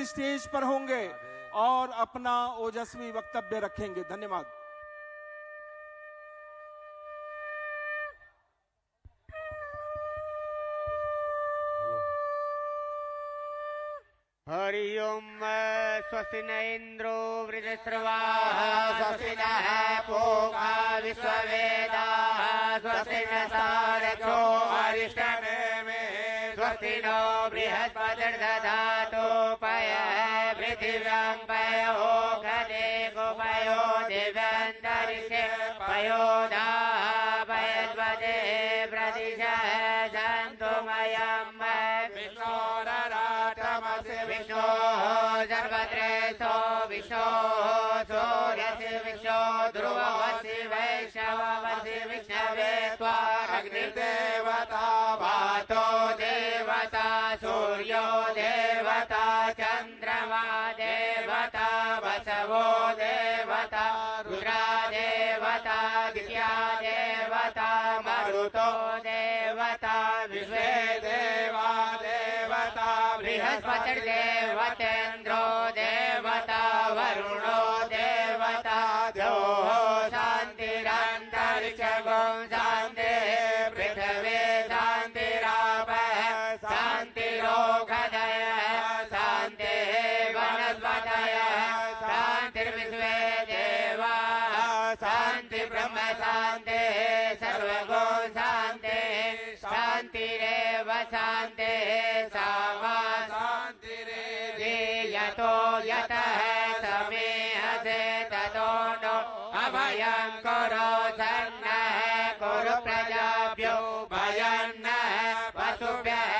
जी stage पर होंगे और अपना ओजस्वी वक्तव्य रखेंगे। धन्यवाद। हरि ओम। स्वस्ति न इंद्रो वृद्धश्रवाः स्वस्ति नः पूषा विश्ववेदाः स्वस्ति न सारथो अरिष्टनेमिः स्वस्ति नो बृहस्पतिर्दधातु पयः पृथिव्यां पयो खदे गोपयो दिव्यान्तरिक्षे पयो दाः पयस्पते प्रदिशः सन्तु मयम् विष्णो सर्वत्रेशो विष्णो सूर्यस्य विष्णो ध्रुवमसि वैष्णवमसि विष्णवे त्वाग्निर्देवता वातो देवता सूर्यो देवता चन्द्रमा देवता वसवो देवता रुद्रा देवता दित्या देवता मरुतो देवता विश्वे देवा देवता बृहस्पतिर्देवतेन्द्रो देवता वरुणो देवता द्योः शान्तिरन्तरिक्षगो शान्तिः पृथिवी शान्तिरापः शान्तिरोगदयः शान्तिः वनस्पतयः शान्तिर्विश्वे देवाः शान्ति ब्रह्म शान्तिः सर्वगो शान्तिः शान्तिरेव शान्तिः सामा यतो यतः समेहसे ततो नो अभयं कुरु सन्नः कुरु प्रजाभ्यो भयन्नः पशुभ्यः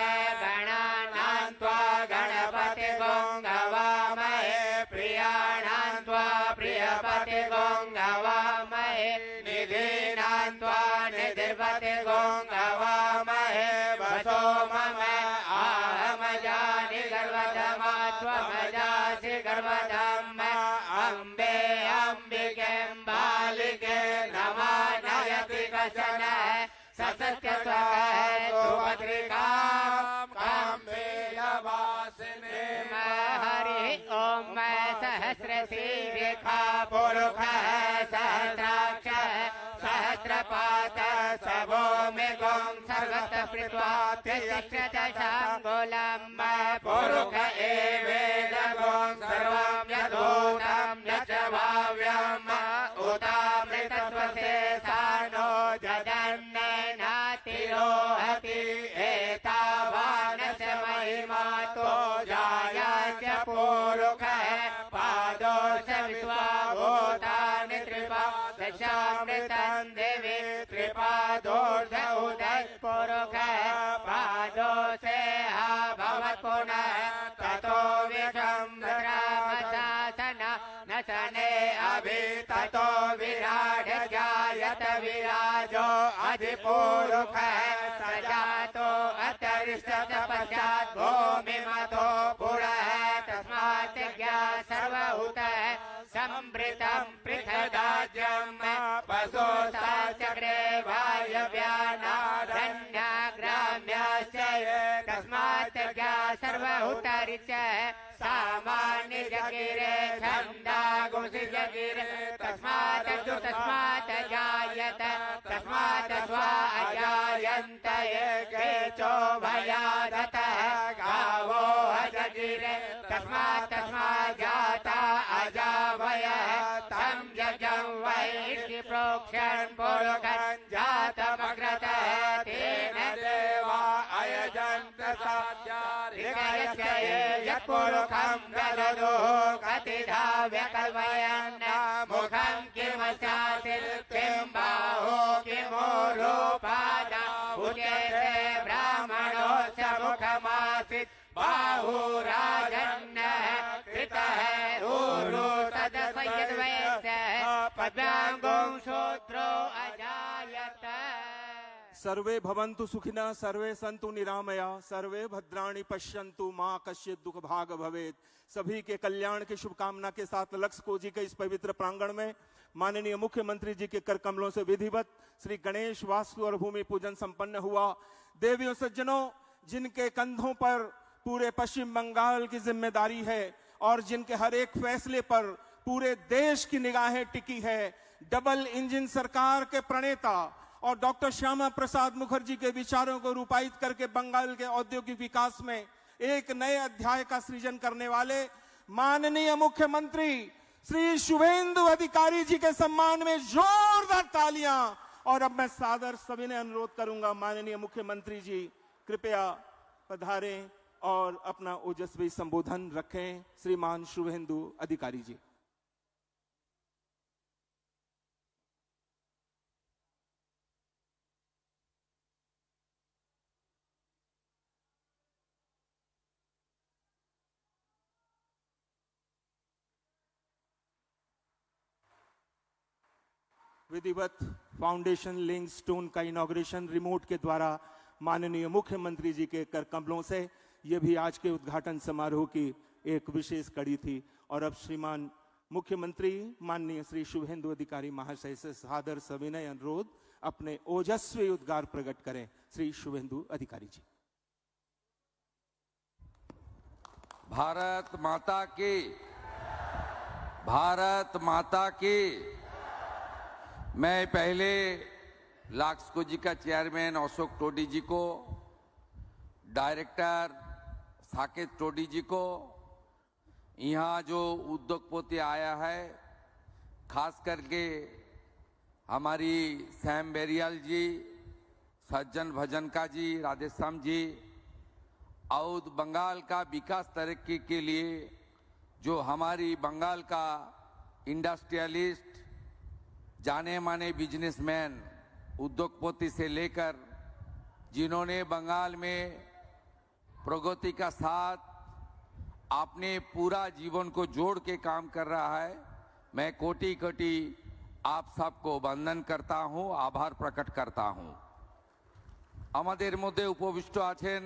गणानां त्वा गणपतिगो गवामहे प्रियाणां त्वा प्रियपतिगो गवामहे निधीनां त्वा निधिपतिगो गवामहे वसो मम आहमजानि गर्वधमा त्वमजासि गर्वधम् अम्बे अम्बिके बालिके नमा नयति कशन ससत्यस्वः सुभद्रिकां काम्बेयवासिने हरि ओम सहस्रशीर्षा पुरुषः सहस्राक्षः सहस्रपातः सभूमिगुं सर्वतः स्मृत्वा तिष्ठदशाङ्गुलं पुरुष एवेदगुं सर्वं यदूतं यच्च भाव्यम् उतामृतत्वशेषानो जदन्नेनातिरोहति एतावानस्य महिमातो जायस्य पुरुषः पादोऽस्य विश्वाभूतानि त्रिपादशामृतं देवी त्रिपादोर्ध उदय पुरुषः पादोऽस्य भवत् पुनः ततो विश्वम्भरामशासन न शने अभि ततो विराट जायत विराजो अधिपुरुषः सजातो अतरिष्टत पश्चात् भूमिमतो पुरः तस्मात् ज्ञा सर्वभूतः संवृतं पृथदाज्यम् पशुश्चाचक्रे वायव्यानारण्याग्राम्याश्च तस्मात् ज्ञा सर्वभूतरिच्य सामान्य जगिरे छन्दागुंसि जगिरे तस्मात् जायत तस्मात् स्वा अजायन्त केचो भयादतः गावो अजगिरे तस्मात् जाता अजावयः तं यजं वैश्य प्रोक्षन् पुरुषं जातमग्रतः तेन देवा अयजन्त साध्यारिकयस्य यत्पुरुषं दददो कतिधा व्यकल्पयन् मुखं किमस्यासि किं बाहो किमूरोपादा उच्यते ब्राह्मणोऽस्य मुखमासीत् बाहुराजन्नः कृतः ऊरु तदसयद्वयस्यः पद्माङ्गुं शूद्रो अजायत। सर्वे भवन्तु सुखिनः सर्वे सन्तु निरामया सर्वे भद्राणि पश्यन्तु मां कश्चित् दुख भाग भवेत्। सभी के कल्याण की शुभकामना के साथ लक्ष्य जी के इस पवित्र प्रांगण में माननीय मुख्यमंत्री जी के कर कमलों से विधिवत श्री गणेश वास्तु और भूमि पूजन संपन्न हुआ। देवियों सज्जनों, जिनके कंधों पर पूरे पश्चिम बंगाल की जिम्मेदारी है और जिनके हर एक फैसले पर पूरे देश की निगाहें टिकी है। डबल इंजन सरकार के प्रणेता और डॉक्टर श्यामा प्रसाद मुखर्जी के विचारों को रूपायित करके बंगाल के औद्योगिक विकास में एक नए अध्याय का सृजन करने वाले माननीय मुख्यमंत्री श्री शुभेंदु अधिकारी जी के सम्मान में जोरदार तालियां। और अब मैं सादर सविनय अनुरोध करूंगा, माननीय मुख्यमंत्री जी कृपया पधारें और अपना ओजस्वी संबोधन रखें। श्रीमान शुभेंदु अधिकारी जी। विधिवत फाउंडेशन लिंक स्टोन का इनॉग्रेशन रिमोट के द्वारा माननीय मुख्यमंत्री जी के कर कमलों से, यह भी आज के उद्घाटन समारोह की एक विशेष कड़ी थी। और अब श्रीमान मुख्यमंत्री माननीय श्री शुभेंदु अधिकारी महाशय से सादर सविनय अनुरोध, अपने ओजस्वी उद्गार प्रकट करें। श्री शुभेंदु अधिकारी जी। भारत माता की, भारत माता की। मैं पहले लाक्सको जी का चेयरमैन अशोक टोडी जी को, डायरेक्टर साकेत टोडी जी को, यहाँ जो उद्योगपति आया है, खास करके हमारी सैम बेरियाल जी, सज्जन भजनका जी, राधेश्याम जी, और बंगाल का विकास तरक्की के लिए जो हमारी बंगाल का इंडस्ट्रियलिस्ट, जाने माने बिजनेसमैन, उद्योगपति से लेकर जिन्होंने बंगाल में प्रगति का साथ अपने पूरा जीवन को जोड़ के काम कर रहा है, मैं कोटि कोटि आप सबको वंदन करता हूं, आभार प्रकट करता हूं। আমাদের মধ্যে উপবিষ্ট আছেন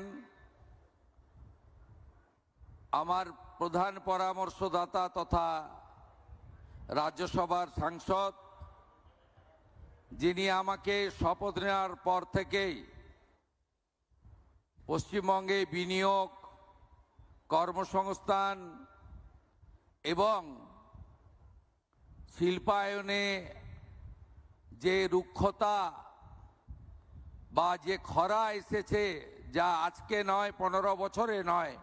আমার প্রধান পরামর্শদাতা তথা রাজ্যসভার সাংসদ, যিনি আমাকে শপথ নেওয়ার পর থেকেই পশ্চিমবঙ্গে বিনিয়োগ, কর্মসংস্থান এবং শিল্পায়নে যে রুক্ষতা বা যে খরা এসেছে, যা আজকে নয়, 15 বছরে নয়,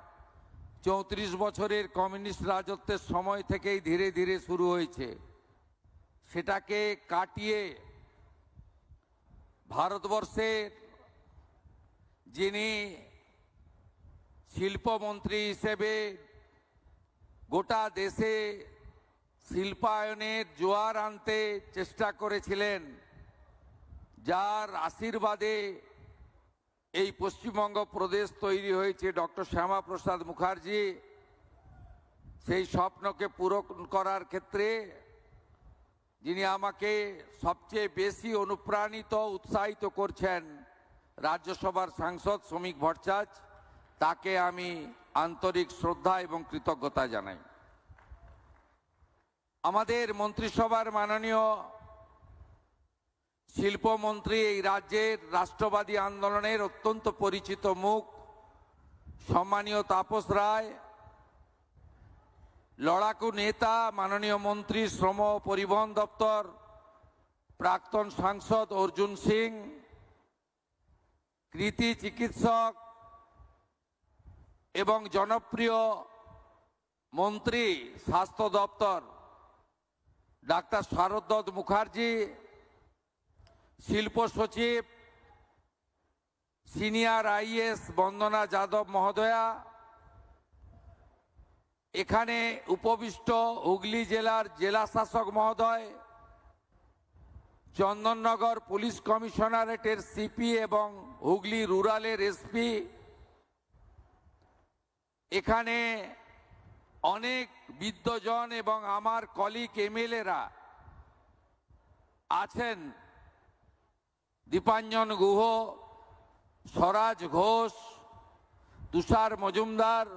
34 বছরের কমিউনিস্ট রাজত্বের সময় থেকেই ধীরে ধীরে শুরু হয়েছে, সেটাকে কাটিয়ে ভারতবর্ষের যিনি শিল্পমন্ত্রী হিসেবে গোটা দেশে শিল্পায়নের জোয়ার আনতে চেষ্টা করেছিলেন, যার আশীর্বাদে এই পশ্চিমবঙ্গ প্রদেশ তৈরি হয়েছে ডক্টর শ্যামা প্রসাদ মুখার্জি, সেই স্বপ্নকে পূরণ করার ক্ষেত্রে যিনি আমাকে সবচেয়ে বেশি অনুপ্রাণিত, উৎসাহিত করছেন, রাজ্যসভার সাংসদ শ্রমিক ভট্টাচার্য, তাকে আমি আন্তরিক শ্রদ্ধা এবং কৃতজ্ঞতা জানাই। আমাদের মন্ত্রিসভার মাননীয় শিল্পমন্ত্রী, এই রাজ্যের রাষ্ট্রবাদী আন্দোলনের অত্যন্ত পরিচিত মুখ, সম্মানীয় তাপস রায়, লড়াকু নেতা মাননীয় মন্ত্রী শ্রম ও পরিবহন দপ্তর, প্রাক্তন সাংসদ অর্জুন সিং, কৃতি চিকিৎসক এবং জনপ্রিয় মন্ত্রী স্বাস্থ্য দপ্তর ডাক্তার শারদ মুখার্জি, শিল্প সচিব সিনিয়র আইএস বন্দনা যাদব মহোদয়া, এখানে উপবিষ্ট হুগলি জেলার জেলা শাসক মহোদয়, চন্দননগর পুলিশ কমিশনারেটের সিপি এবং হুগলি রুরালের এসপি, এখানে অনেক বিদ্বজন এবং আমার কলিগ এমএলএরা আছেন, দীপাঞ্জন গুহ, স্বরাজ ঘোষ, তুষার মজুমদার,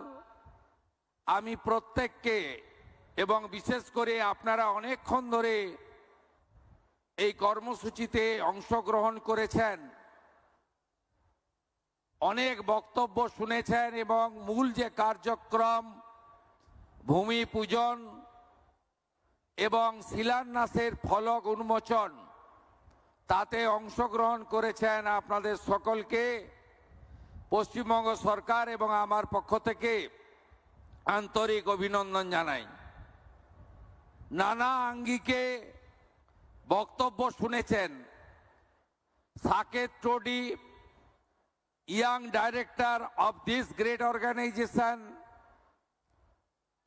আমি প্রত্যেককে এবং বিশেষ করে আপনারা অনেকক্ষণ ধরে এই কর্মসূচিতে অংশগ্রহণ করেছেন, অনেক বক্তব্য শুনেছেন এবং মূল যে কার্যক্রম ভূমি পূজন এবং শিলান্যাসের ফলক উন্মোচন তাতে অংশগ্রহণ করেছেন। আপনাদের সকলকে পশ্চিমবঙ্গ সরকার এবং আমার পক্ষ থেকে আন্তরিক অভিনন্দন জানাই। নানা আঙ্গিকে বক্তব্য শুনেছেন। Saket Todi, young director of this great organisation,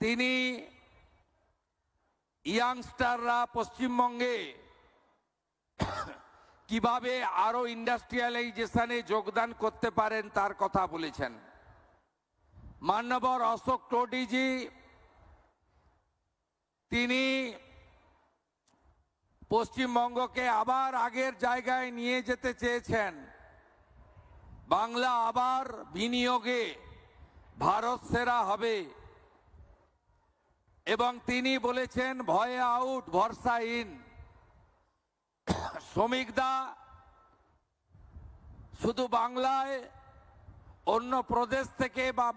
তিনি ইয়াংস্টাররা পশ্চিমবঙ্গে কিভাবে আরো ইন্ডাস্ট্রিয়ালাইজেশনে যোগদান করতে পারেন তার কথা বলেছেন। মান্যবর অশোক টোডিজি তিনি পশ্চিমবঙ্গকে আবার আগের জায়গায় নিয়ে যেতে চেয়েছেন। বাংলা আবার বিনিয়োগে ভারত সেরা হবে এবং তিনি বলেছেন ভয়ে আউট ভরসা ইন। শ্রমিকদা শুধু বাংলায় অন্য প্রদেশ থেকে বা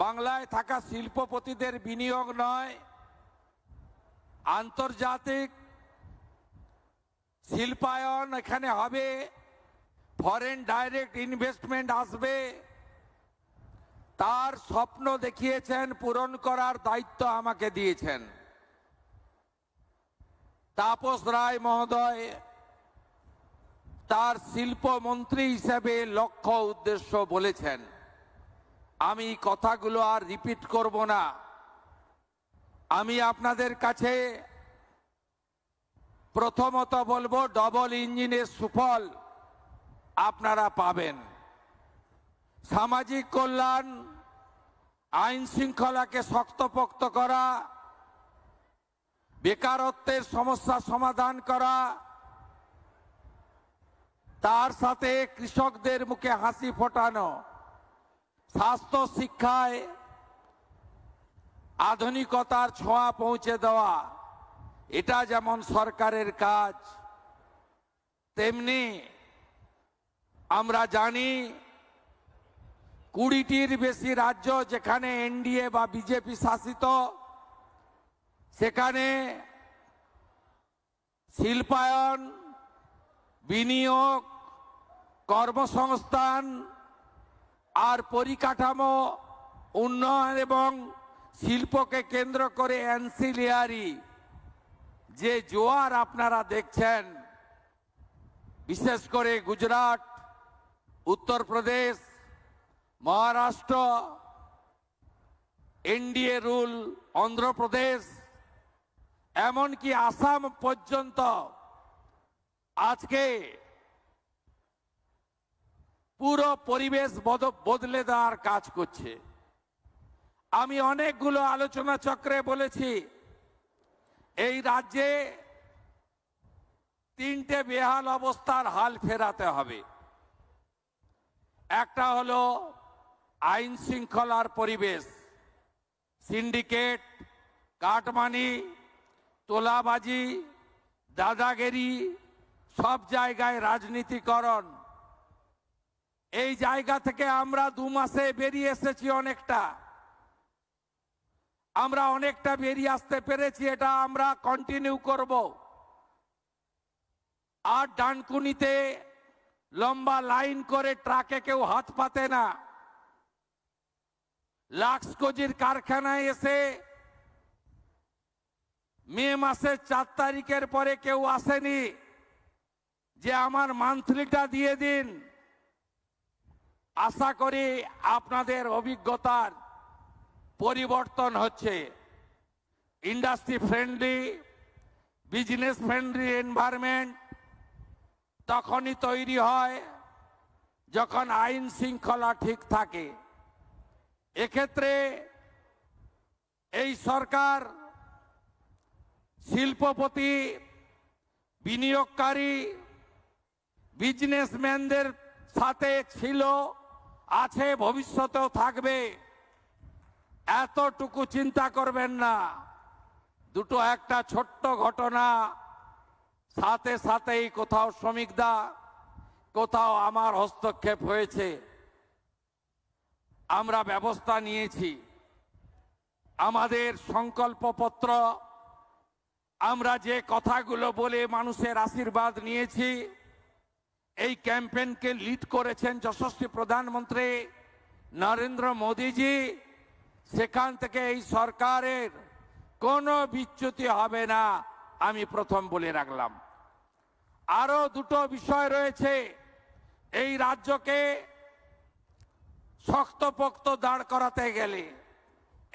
বাংলায় থাকা শিল্পপতিদের বিনিয়োগ নয়, আন্তর্জাতিক শিল্পায়ন এখানে হবে, ফরেন ডাইরেক্ট ইনভেস্টমেন্ট আসবে, তার স্বপ্ন দেখিয়েছেন, পূরণ করার দায়িত্ব আমাকে দিয়েছেন। তাপস রায় মহোদয় তার শিল্পমন্ত্রী হিসেবে লক্ষ্য উদ্দেশ্য বলেছেন। আমি কথাগুলো আর রিপিট করব না। আমি আপনাদের কাছে প্রথমত বলবো ডবল ইঞ্জিনের সুফল আপনারা পাবেন। সামাজিক কল্যাণ, আইন শৃঙ্খলাকে শক্তপোক্ত করা, বেকারত্বের সমস্যা সমাধান করা, তার সাথে কৃষকদের মুখে হাসি ফোটানো, স্বাস্থ্য শিক্ষায় আধুনিকতার ছোঁয়া পৌঁছে দেওয়া, এটা যেমন সরকারের কাজ, তেমনি আমরা জানি 20টির বেশি রাজ্য যেখানে এনডিএ বা বিজেপি শাসিত, সেখানে শিল্পায়ন, বিনিয়োগ, কর্মসংস্থান আর পরিকাঠামো উন্নয়ন এবং শিল্পকে কেন্দ্র করে অ্যান্সিলিয়ারি যে জোয়ার আপনারা দেখছেন, বিশেষ করে গুজরাট, উত্তরপ্রদেশ, মহারাষ্ট্র, এনডিএ রুল, অন্ধ্রপ্রদেশ, এমনকি আসাম পর্যন্ত আজকে পুরো পরিবেশ বদলে দেওয়ার কাজ করছে। আমি অনেকগুলো আলোচনা চক্রে বলেছি এই রাজ্যে 3টে বেহাল অবস্থার হাল ফেরাতে হবে। একটা হলো আইন শৃঙ্খলার পরিবেশ, সিন্ডিকেট, কাটমানি, তোলাবাজি, দাদাগিরি, সব জায়গায় রাজনীতিকরণ। এই জায়গা থেকে আমরা 2 মাসে বেরিয়ে এসেছি অনেকটা। আমরা অনেকটা বেরিয়ে আসতে পেরেছি, এটা আমরা কন্টিনিউ করব। আর ডানকুনিতে লম্বা লাইন করে ট্রাকে কেউ হাত পাতে না। লাক্সকোজির কারখানায় এসে মে মাসের 4 তারিখের পরে কেউ আসেনি যে আমার মান্থলিটা দিয়ে দিন। আশা করি আপনাদের অভিজ্ঞতার পরিবর্তন হচ্ছে। Industry friendly, business friendly environment তখনই তৈরি হয় যখন আইন শৃঙ্খলা ঠিক থাকে। এক্ষেত্রে এই সরকার শিল্পপতি, বিনিয়োগকারী, বিজনেসম্যানদের সাথে ছিল, আছে, ভবিষ্যতেও থাকবে। এতটুকু চিন্তা করবেন না। দুটো একটা ছোট্ট ঘটনা, সাথে সাথেই কোথাও শ্রমিকদা, কোথাও আমার হস্তক্ষেপ হয়েছে। আমরা ব্যবস্থা নিয়েছি। আমাদের সংকল্পপত্র, আমরা যে কথাগুলো বলে মানুষের আশীর্বাদ নিয়েছি, এই ক্যাম্পেইনকে লিড করেছেন যশস্বী প্রধানমন্ত্রী নরেন্দ্র মোদীজি। সেখান থেকে এই সরকারের কোনো বিচ্যুতি হবে না, আমি প্রথম বলে রাখলাম। আরো দুটো বিষয় রয়েছে। এই রাজ্যকে শক্তপোক্ত দাঁড় করাতে গেলে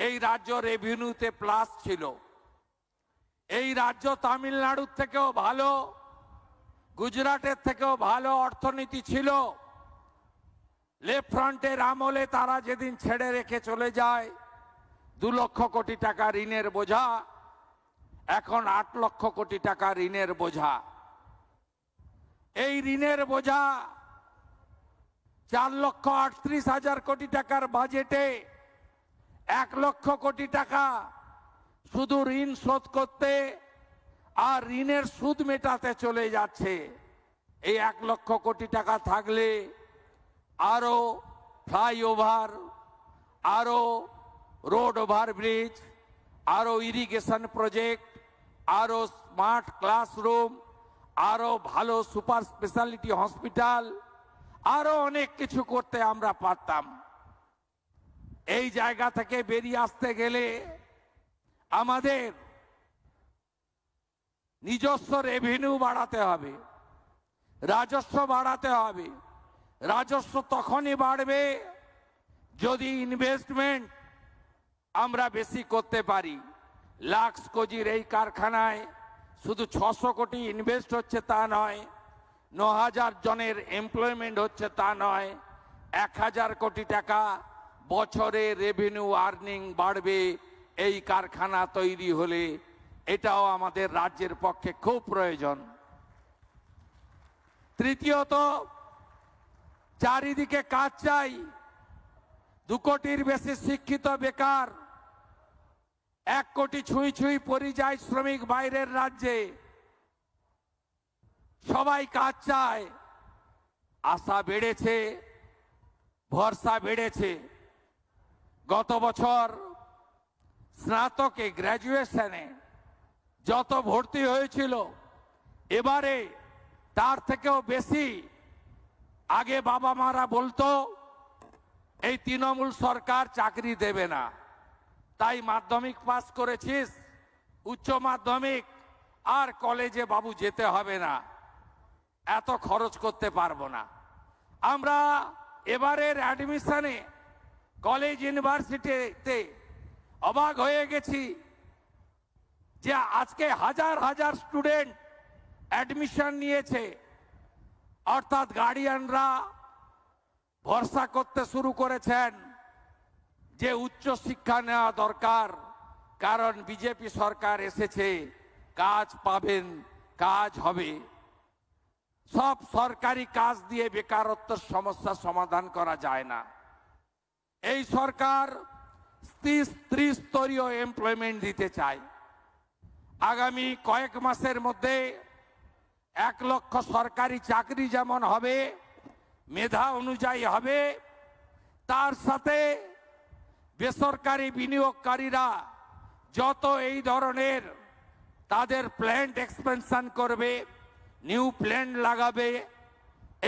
এই রাজ্য রেভিনিউতে প্লাস ছিল। এই রাজ্য তামিলনাড়ুর থেকেও ভালো, গুজরাটের থেকেও ভালো অর্থনীতি ছিল। লেফট ফ্রন্টের আমলে তারা যেদিন ছেড়ে রেখে চলে যায় 2 লক্ষ কোটি টাকা ঋণের বোঝা, এখন 8 লক্ষ কোটি টাকা ঋণের বোঝা। এই ঋণের বোঝা 4,38,000 কোটি টাকার বাজেটে 1 লক্ষ কোটি টাকা শুধু ঋণ শোধ করতে আর ঋণের সুদ মেটাতে চলে যাচ্ছে। এই 1 লক্ষ কোটি টাকা থাকলে আরো ফ্লাইওভার, আরো রোড ওভারব্রিজ, আরো ইরিগেশন প্রজেক্ট, আরো স্মার্ট ক্লাসরুম, আরো ভালো সুপার স্পেশালিটি হসপিটাল, আরো অনেক কিছু করতে আমরা পারতাম। এই জায়গা থেকে বেরিয়ে আসতে গেলে আমাদের নিজস্ব রেভিনিউ বাড়াতে হবে, রাজস্ব বাড়াতে হবে। রাজস্ব তখনই বাড়বে যদি ইনভেস্টমেন্ট আমরা বেশি করতে পারি। লাক্স কোজির এই কারখানায় শুধু 600 কোটি ইনভেস্ট হচ্ছে তা নয়, 9,000 জনের এমপ্লয়মেন্ট হচ্ছে তা নয়, 1,000 কোটি টাকা বছরে রেভিনিউ আর্নিং বাড়বে এই কারখানা তৈরি হলে। এটাও আমাদের রাজ্যের পক্ষে খুব প্রয়োজন। তৃতীয়ত, চারিদিকে কাজ চাই। 2 কোটির বেশি শিক্ষিত বেকার, 1 কোটি ছুঁই ছুঁই পরিযায়ী শ্রমিক বাইরের রাজ্যে, সবাই কাজ চায়। আশা বেড়েছে, ভরসা বেড়েছে। গত বছর স্নাতকে, গ্র্যাজুয়েশনে যত ভর্তি হয়েছিল, এবারে তার থেকেও বেশি। আগে বাবা মারা বলতো এই তৃণমূল সরকার চাকরি দেবে না, তাই মাধ্যমিক পাস করেছিস, উচ্চ মাধ্যমিক আর কলেজে বাবু যেতে হবে না, এত খরচ করতে পারবো না। আমরা এবারের অ্যাডমিশনে কলেজ ইউনিভার্সিটিতে অবাক হয়ে গেছি যে আজকে হাজার হাজার স্টুডেন্ট অ্যাডমিশন নিয়েছে। অর্থাৎ গার্ডিয়ানরা ভরসা করতে শুরু করেছেন যে উচ্চ শিক্ষা নেওয়া দরকার, কারণ বিজেপি সরকার এসেছে, কাজ পাবেন, কাজ হবে। সব সরকারি কাজ দিয়ে বেকারত্বের সমস্যা সমাধান করা যায় না। এই সরকার ত্রিস্তরীয় এমপ্লয়মেন্ট দিতে চায়। আগামী কয়েক মাসের মধ্যে 1 লক্ষ সরকারি চাকরি যেমন হবে, মেধা অনুযায়ী হবে, তার সাথে বেসরকারি বিনিয়োগকারীরা যত এই ধরনের তাদের প্ল্যান্ট এক্সপেনশন করবে, নিউ প্ল্যান্ট লাগাবে,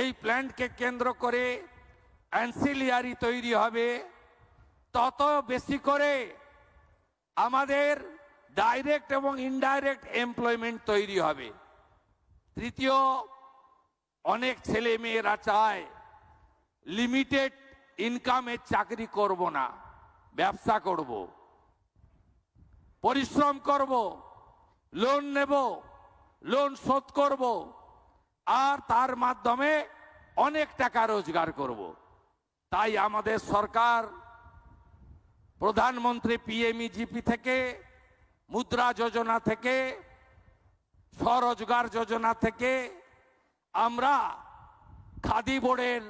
এই প্ল্যান্টকে কেন্দ্র করে অ্যান্সিলিয়ারি তৈরি হবে, তত বেশি করে আমাদের ডাইরেক্ট এবং ইনডাইরেক্ট এমপ্লয়মেন্ট তৈরি হবে। তৃতীয়, অনেক ছেলে মেয়েরা চায় লিমিটেড ইনকামের চাকরি করব না, ব্যবসা করব, পরিশ্রম করব, লোন নেব, লোন শোধ করব, আর তার মাধ্যমে অনেক টাকা রোজগার করব। তাই আমাদের সরকার প্রধানমন্ত্রী পিএমইজিপি থেকে, মুদ্রা যোজনা থেকে, স্বরোজগার যোজনা থেকে, আমরা খাদি বোর্ডের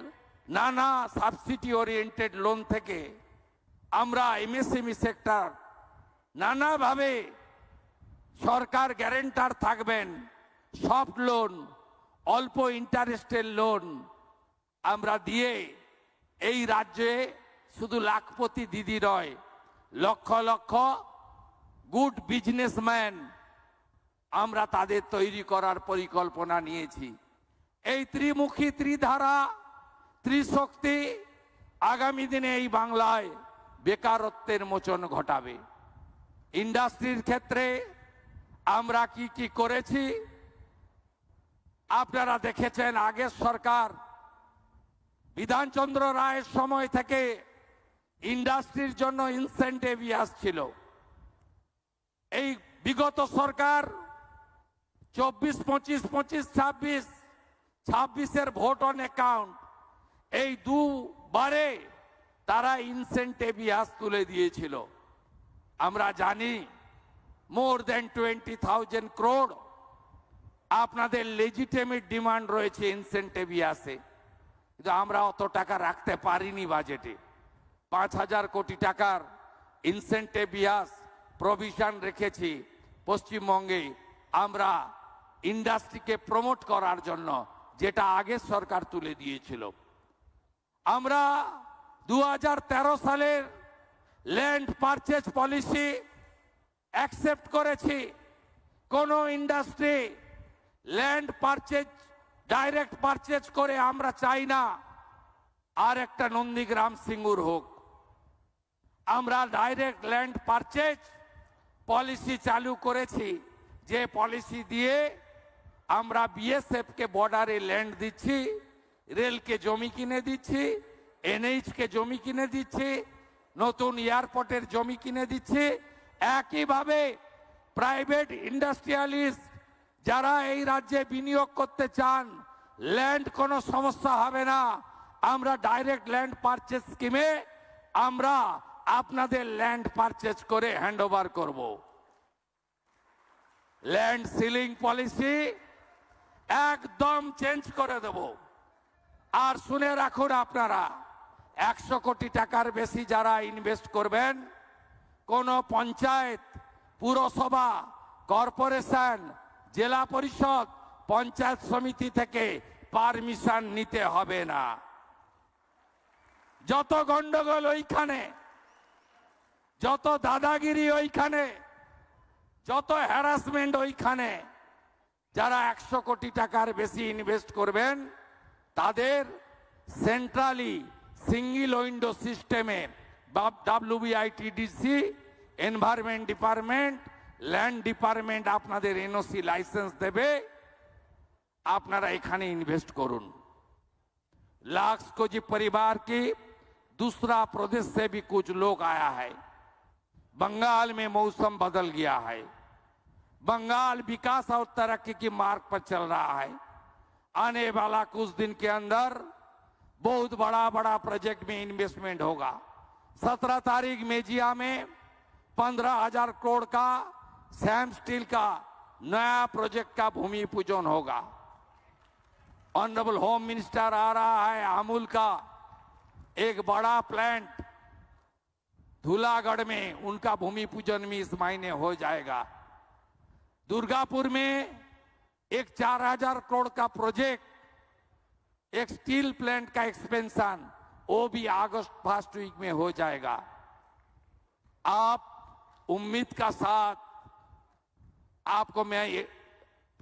নানা সাবসিডি ওরিয়েন্টেড লোন থেকে, আমরা এমএসএমই সেক্টর, নানাভাবে সরকার গ্যারেন্টার থাকবেন, সফট লোন, অল্প ইন্টারেস্টের লোন আমরা দিয়ে এই রাজ্যে শুধু লাখপতি দিদি নয়, লক্ষ লক্ষ গুড বিজনেসম্যান আমরা তাদের তৈরি করার পরিকল্পনা নিয়েছি। এই ত্রিমুখী ত্রিধারা ত্রিশক্তি আগামী দিনে এই বাংলায় বেকারত্বের মোচন ঘটাবে। ইন্ডাস্ট্রির ক্ষেত্রে আমরা কি কি করেছি আপনারা দেখেছেন। আগের সরকার বিধানচন্দ্র রায়ের সময় থেকে ইন্ডাস্ট্রির জন্য ইনসেন্টিভ আসছিল। এই বিগত সরকার 24, 25, 25, 26 ভোট অন অ্যাকাউন্ট এই দুবারে তারা ইনসেন্টিভ তুলে দিয়েছিল। আমরা জানি মোর দেন 20,000 crore আপনাদের লেজিটিমেট ডিমান্ড রয়েছে ইনসেন্টিভ আসে, কিন্তু আমরা অত টাকা রাখতে পারিনি বাজেটে। 5,000 কোটি টাকার ইনসেন্টিভ প্রভিশন রেখেছি পশ্চিমবঙ্গে আমরা ইন্ডাস্ট্রিকে প্রমোট করার জন্য, যেটা আগের সরকার তুলে দিয়েছিল। আমরা 2013 সালের ল্যান্ড পারচেজ পলিসি অ্যাকসেপ্ট করেছি। কোন industry land purchase direct purchase করে আমরা চাই না আর একটা নন্দীগ্রাম সিঙ্গুর হোক। আমরা ডাইরেক্ট ল্যান্ড পারচেজ পলিসি চালু করেছি, যে পলিসি দিয়ে আমরা বিএসএফ কে বর্ডারে ল্যান্ড দিচ্ছি, রেলকে জমি কিনে দিচ্ছি, এনএইচ কে জমি কিনে দিচ্ছি, নতুন এয়ারপোর্টের জমি কিনে দিচ্ছি। একইভাবে প্রাইভেট ইন্ডাস্ট্রিয়ালিস্ট যারা এই রাজ্যে বিনিয়োগ করতে চান, ল্যান্ড কোনো সমস্যা হবে না। আমরা ডাইরেক্ট ল্যান্ড পারচেজ স্কিমে আমরা আপনাদের ল্যান্ড পারচেজ করে হ্যান্ডওভার করব। ল্যান্ড সিলিং পলিসি একদম চেঞ্জ করে দেব। আর শুনে রাখুন আপনারা, 100 কোটি টাকার বেশি যারা ইনভেস্ট করবেন, কোন পঞ্চায়েত, পুরসভা, কর্পোরেশন, জেলা পরিষদ, পঞ্চায়েত সমিতি থেকে পারমিশন নিতে হবে না। যত গন্ডগোল ওইখানে, যত দাদাগিরি ওইখানে, যত হ্যারাসমেন্ট ওইখানে। যারা 100 কোটি টাকার বেশি ইনভেস্ট করবেন তাদের সেন্ট্রালি সিঙ্গেল উইন্ডো সিস্টেমে WBITDC, environment department, land department আপনাদের এনওসি লাইসেন্স দেবে, আপনারা এখানে ইনভেস্ট করুন। लाखों परिवार की दूसरा प्रदेश से भी कुछ लोग आया है। बंगाल में मौसम बदल गया है, बंगाल विकास और तरक्की की मार्ग पर चल रहा है। आने वाला कुछ दिन के अंदर बहुत बड़ा बड़ा प्रोजेक्ट में इन्वेस्टमेंट होगा। 17 तारीख मेजिया में 15,000 करोड़ का सैम स्टील का नया प्रोजेक्ट का भूमि पूजन होगा। ऑनरेबल होम मिनिस्टर आ रहा है, अमूल का एक बड़ा प्लांट धूलागढ़ में, उनका भूमि पूजन भी इस महीने हो जाएगा। दुर्गापुर में एक 4,000 करोड़ का प्रोजेक्ट, एक स्टील प्लांट का एक्सपेंशन, वो भी अगस्त फर्स्ट वीक में हो जाएगा। आप उम्मीद का साथ आपको मैं ये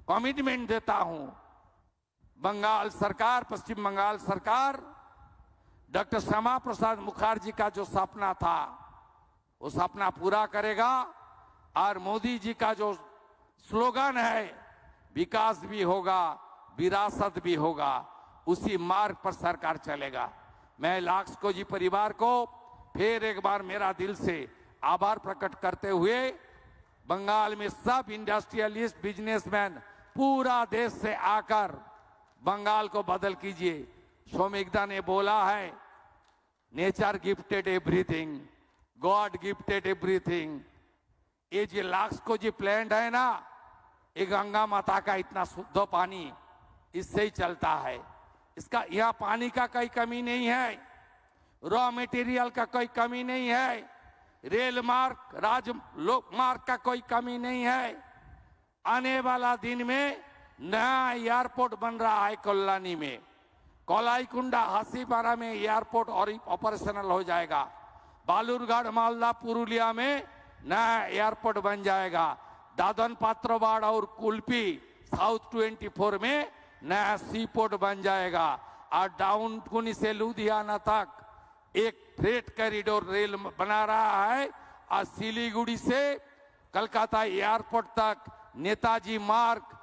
कमिटमेंट देता हूं, बंगाल सरकार, पश्चिम बंगाल सरकार डॉक्टर श्यामा प्रसाद मुखर्जी का जो सपना था वो सपना पूरा करेगा। और मोदी जी का जो स्लोगन है, विकास भी होगा, विरासत भी होगा, उसी मार्ग पर सरकार चलेगा। मैं लाखों जी परिवार को फिर एक बार मेरा दिल से आभार प्रकट करते हुए, बंगाल में सब इंडस्ट्रियलिस्ट, बिजनेसमैन पूरा देश से आकर बंगाल को बदल कीजिए। सोमिकदा ने बोला है, nature gifted everything, God gifted everything. ये जो लाखों जी प्लांट है ना, ये गंगा माता का इतना शुद्ध पानी इससे ही चलता है। इसका यहाँ पानी का कोई कमी नहीं है, रॉ मटेरियल का कोई कमी नहीं है, रेल मार्ग, राजमार्ग का कोई कमी नहीं है। आने वाला दिन में नया एयरपोर्ट बन रहा है कोल्लानी में। कोलाईकुंडा हासीपारा में एयरपोर्ट और ऑपरेशनल हो जाएगा। बालूरघाट मालदा पुरुलिया में नया एयरपोर्ट बन जाएगा। दादन पात्रोबाड़ और कुल्पी साउथ 24 में नया सी पोर्ट बन जाएगा। और डाउन कुनी से लुधियाना तक एक फ्रेट कॉरिडोर रेल बना रहा है। और सिलीगुड़ी से कलकत्ता एयरपोर्ट तक नेताजी मार्ग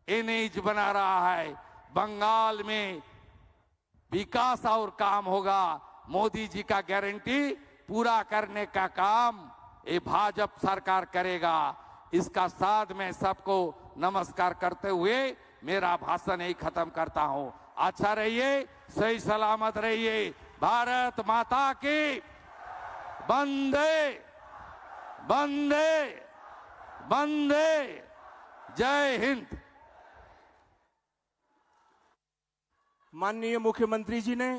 एनएच बना रहा है। बंगाल में विकास और काम होगा। मोदी जी का गारंटी पूरा करने का काम ये भाजपा सरकार करेगा। इसका साथ मैं सबको नमस्कार करते हुए मेरा भाषण यही खत्म करता हूं। अच्छा रहिए, सही सलामत रहिए। भारत माता की वंदे वंदे वंदे। जय हिंद। माननीय मुख्यमंत्री जी ने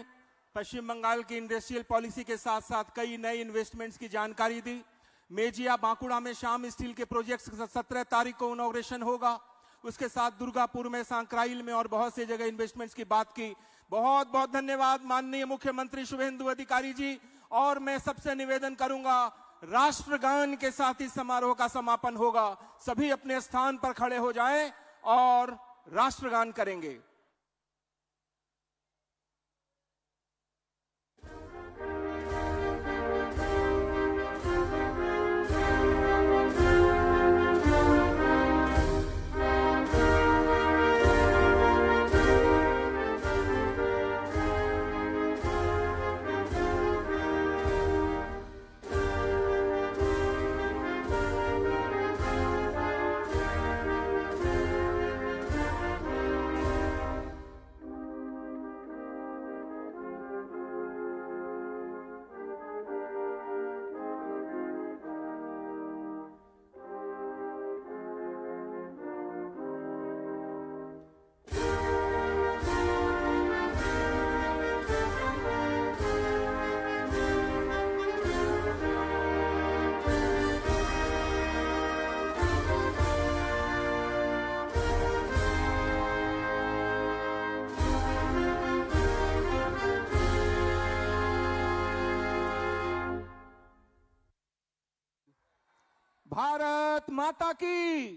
पश्चिम बंगाल की इंडस्ट्रियल पॉलिसी के साथ साथ कई नए इन्वेस्टमेंट्स की जानकारी दी। मेजिया बांकुड़ा में श्याम स्टील के प्रोजेक्ट्स 17 तारीख को इनॉग्रेशन होगा। उसके साथ दुर्गापुर में, सांकराइल में और बहुत सी जगह इन्वेस्टमेंट्स की बात की। बहुत बहुत धन्यवाद माननीय मुख्यमंत्री शुभेंदु अधिकारी जी। और मैं सबसे निवेदन करूंगा, राष्ट्रगान के साथ इस समारोह का समापन होगा। सभी अपने स्थान पर खड़े हो जाएं और राष्ट्रगान करेंगे। भारत माता की